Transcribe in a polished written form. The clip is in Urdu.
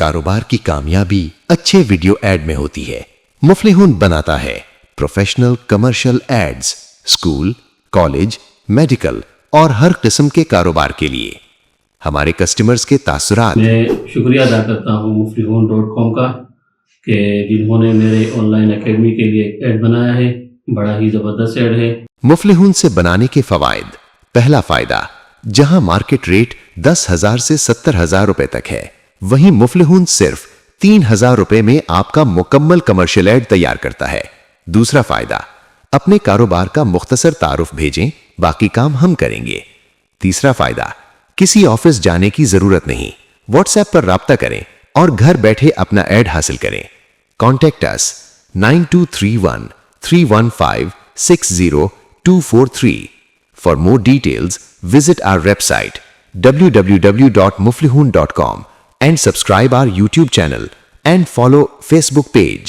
کاروبار کی کامیابی اچھے ویڈیو ایڈ میں ہوتی ہے۔ مفلحون بناتا ہے professional commercial ads school, college, medical اور ہر قسم کے کاروبار کے لیے۔ ہمارے کسٹمرز کے تاثرات۔ میں شکریہ ادا کرتا ہوں muflihun.com کا کہ جنہوں نے میرے آن لائن اکیڈمی کے لیے ایک ایڈ بنایا ہے، بڑا ہی زبردست ایڈ ہے۔ مفلحون سے بنانے کے فوائد۔ پہلا فائدہ، جہاں مارکیٹ ریٹ 10,000 سے 70,000 روپے تک ہے، وہیں مفلحون صرف 3,000 روپے میں آپ کا مکمل کمرشل ایڈ تیار کرتا ہے۔ دوسرا فائدہ، اپنے کاروبار کا مختصر تعارف بھیجیں، باقی کام ہم کریں گے۔ تیسرا فائدہ، کسی آفس جانے کی ضرورت نہیں، واٹس ایپ پر رابطہ کریں اور گھر بیٹھے اپنا ایڈ حاصل کریں۔ Contact us 9231-315-60243۔ For more details, visit our website www.muflihun.com and subscribe our YouTube channel and follow Facebook page.